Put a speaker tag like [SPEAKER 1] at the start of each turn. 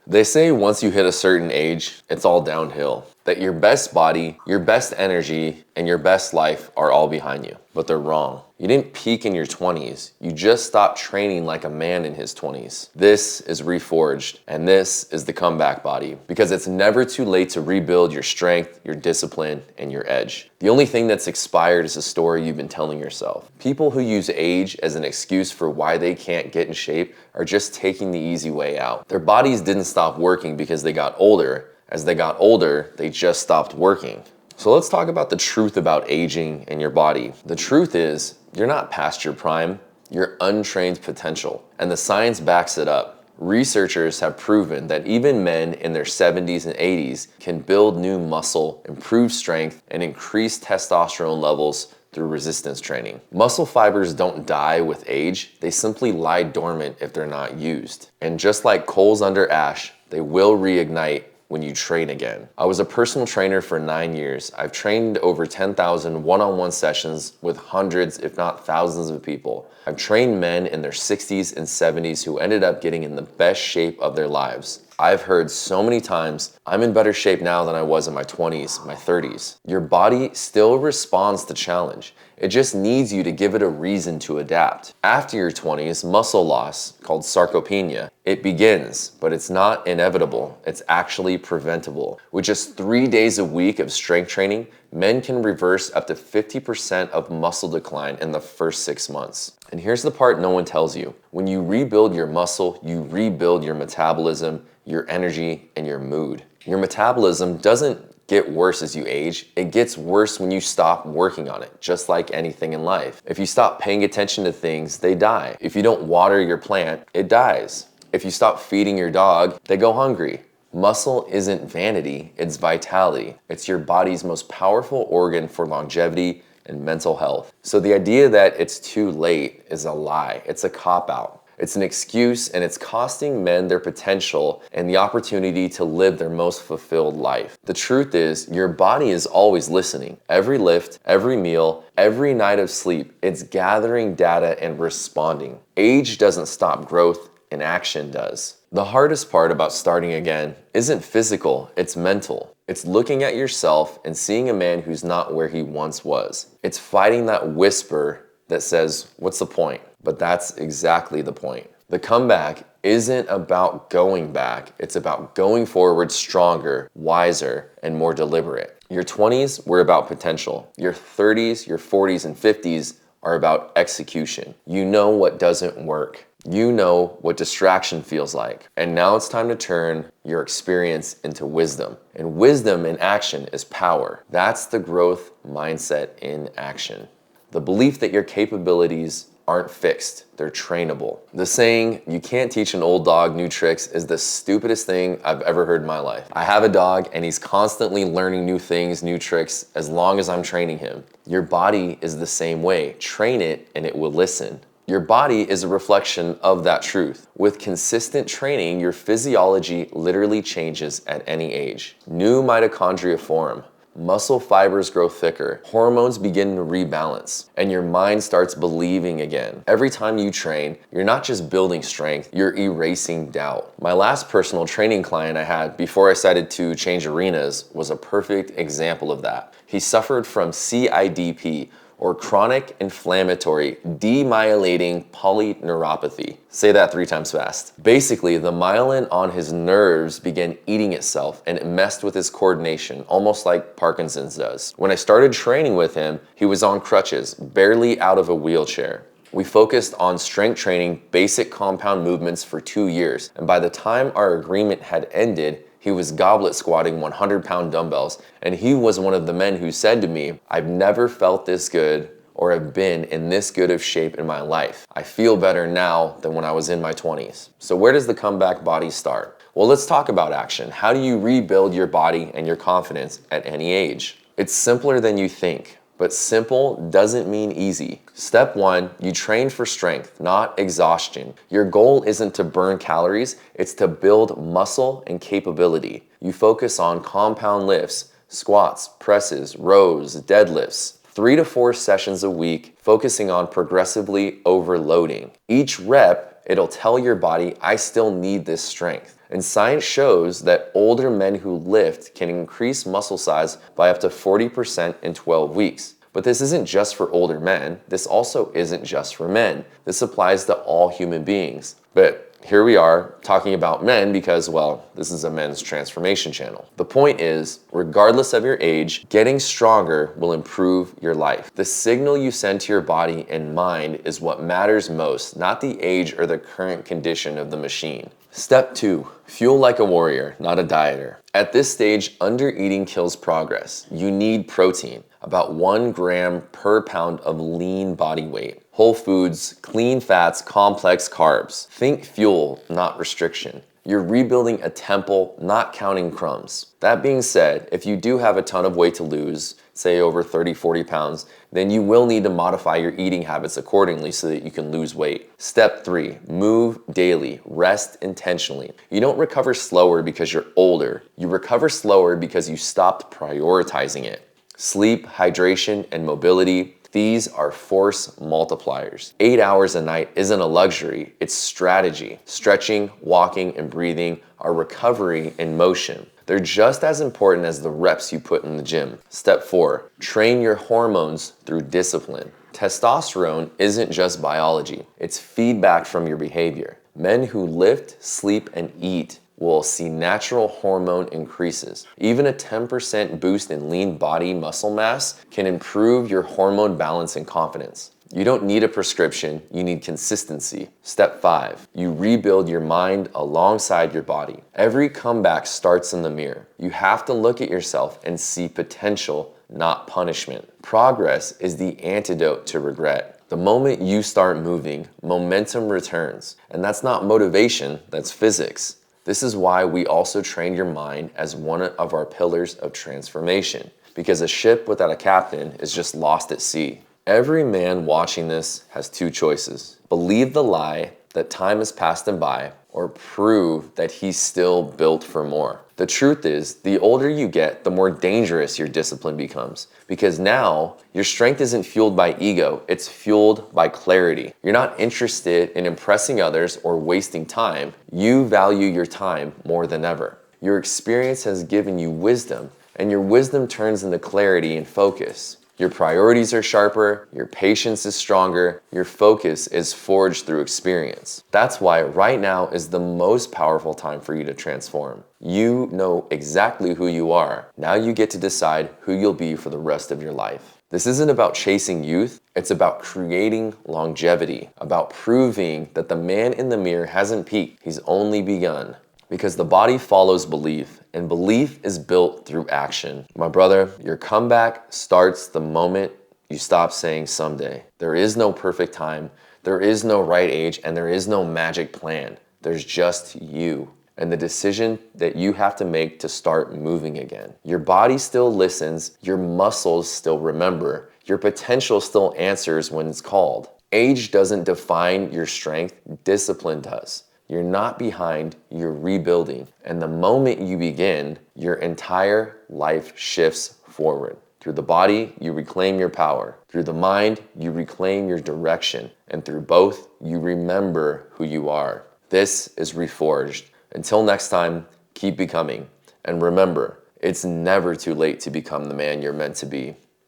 [SPEAKER 1] They say once you hit a certain age, it's all downhill. That your best body, your best energy, and your best life are all behind you. But they're wrong. You didn't peak in your 20s. You just stopped training like a man in his 20s. This is Reforged, and this is the comeback body. Because it's never too late to rebuild your strength, your discipline, and your edge. The only thing that's expired is a story you've been telling yourself. People who use age as an excuse for why they can't get in shape are just taking the easy way out. Their bodies didn't stop working because they got older. As they got older, they just stopped working. So let's talk about the truth about aging and your body. The truth is, you're not past your prime, you're untrained potential. And the science backs it up. Researchers have proven that even men in their 70s and 80s can build new muscle, improve strength, and increase testosterone levels through resistance training. Muscle fibers don't die with age, they simply lie dormant if they're not used. And just like coals under ash, they will reignite when you train again. I was a personal trainer for 9 years. I've trained over 10,000 one-on-one sessions with hundreds, if not thousands of people. I've trained men in their 60s and 70s who ended up getting in the best shape of their lives. I've heard so many times, I'm in better shape now than I was in my 20s, my 30s. Your body still responds to challenge. It just needs you to give it a reason to adapt. After your 20s, muscle loss, called sarcopenia, it begins, but it's not inevitable. It's actually preventable. With just 3 days a week of strength training, men can reverse up to 50% of muscle decline in the first 6 months. And here's the part no one tells you. When you rebuild your muscle, you rebuild your metabolism, your energy, and your mood. Your metabolism doesn't get worse as you age. It gets worse when you stop working on it, just like anything in life. If you stop paying attention to things, they die. If you don't water your plant, it dies. If you stop feeding your dog, they go hungry. Muscle isn't vanity, it's vitality. It's your body's most powerful organ for longevity and mental health. So the idea that it's too late is a lie. It's a cop-out. It's an excuse, and it's costing men their potential and the opportunity to live their most fulfilled life. The truth is, your body is always listening. Every lift, every meal, every night of sleep, it's gathering data and responding. Age doesn't stop growth, and action does. The hardest part about starting again isn't physical, it's mental. It's looking at yourself and seeing a man who's not where he once was. It's fighting that whisper that says, what's the point? But that's exactly the point. The comeback isn't about going back, it's about going forward stronger, wiser, and more deliberate. Your 20s were about potential. Your 30s, your 40s, and 50s are about execution. You know what doesn't work. You know what distraction feels like. And now it's time to turn your experience into wisdom. And wisdom in action is power. That's the growth mindset in action. The belief that your capabilities aren't fixed, they're trainable. The saying, you can't teach an old dog new tricks, is the stupidest thing I've ever heard in my life. I have a dog and he's constantly learning new things, new tricks, as long as I'm training him. Your body is the same way. Train it and it will listen. Your body is a reflection of that truth. With consistent training, your physiology literally changes at any age. New mitochondria form. Muscle fibers grow thicker, hormones begin to rebalance, and your mind starts believing again. Every time you train, you're not just building strength, you're erasing doubt. My last personal training client I had before I decided to change arenas was a perfect example of that. He suffered from CIDP, or chronic inflammatory demyelinating polyneuropathy. Say that 3 times fast. Basically, the myelin on his nerves began eating itself and it messed with his coordination, almost like Parkinson's does. When I started training with him, he was on crutches, barely out of a wheelchair. We focused on strength training, basic compound movements for 2 years, and by the time our agreement had ended, he was goblet squatting 100-pound dumbbells, and he was one of the men who said to me, I've never felt this good or have been in this good of shape in my life. I feel better now than when I was in my 20s. So where does the comeback body start? Well, let's talk about action. How do you rebuild your body and your confidence at any age? It's simpler than you think. But simple doesn't mean easy. Step 1, you train for strength, not exhaustion. Your goal isn't to burn calories, it's to build muscle and capability. You focus on compound lifts, squats, presses, rows, deadlifts. 3 to 4 sessions a week, focusing on progressively overloading. Each rep, it'll tell your body, I still need this strength. And science shows that older men who lift can increase muscle size by up to 40% in 12 weeks. But this isn't just for older men. This also isn't just for men. This applies to all human beings. But here we are talking about men because, well, this is a men's transformation channel. The point is, regardless of your age, getting stronger will improve your life. The signal you send to your body and mind is what matters most, not the age or the current condition of the machine. Step 2, fuel like a warrior, not a dieter. At this stage, under-eating kills progress. You need protein, about 1 gram per pound of lean body weight. Whole foods, clean fats, complex carbs. Think fuel, not restriction. You're rebuilding a temple, not counting crumbs. That being said, if you do have a ton of weight to lose, say over 30, 40 pounds, then you will need to modify your eating habits accordingly so that you can lose weight. Step 3, move daily, rest intentionally. You don't recover slower because you're older. You recover slower because you stopped prioritizing it. Sleep, hydration, and mobility, these are force multipliers. 8 hours a night isn't a luxury, it's strategy. Stretching, walking, and breathing are recovery in motion. They're just as important as the reps you put in the gym. Step 4, train your hormones through discipline. Testosterone isn't just biology, it's feedback from your behavior. Men who lift, sleep, and eat will see natural hormone increases. Even a 10% boost in lean body muscle mass can improve your hormone balance and confidence. You don't need a prescription, you need consistency. Step 5, you rebuild your mind alongside your body. Every comeback starts in the mirror. You have to look at yourself and see potential, not punishment. Progress is the antidote to regret. The moment you start moving, momentum returns. And that's not motivation, that's physics. This is why we also train your mind as one of our pillars of transformation, because a ship without a captain is just lost at sea. Every man watching this has 2 choices. Believe the lie that time has passed him by, or prove that he's still built for more. The truth is, the older you get, the more dangerous your discipline becomes. Because now, your strength isn't fueled by ego, it's fueled by clarity. You're not interested in impressing others or wasting time. You value your time more than ever. Your experience has given you wisdom, and your wisdom turns into clarity and focus. Your priorities are sharper, your patience is stronger, your focus is forged through experience. That's why right now is the most powerful time for you to transform. You know exactly who you are. Now you get to decide who you'll be for the rest of your life. This isn't about chasing youth, it's about creating longevity, about proving that the man in the mirror hasn't peaked, he's only begun. Because the body follows belief, and belief is built through action. My brother, your comeback starts the moment you stop saying someday. There is no perfect time, there is no right age, and there is no magic plan. There's just you and the decision that you have to make to start moving again. Your body still listens, your muscles still remember, your potential still answers when it's called. Age doesn't define your strength, discipline does. You're not behind, you're rebuilding. And the moment you begin, your entire life shifts forward. Through the body, you reclaim your power. Through the mind, you reclaim your direction. And through both, you remember who you are. This is Reforged. Until next time, keep becoming. And remember, it's never too late to become the man you're meant to be.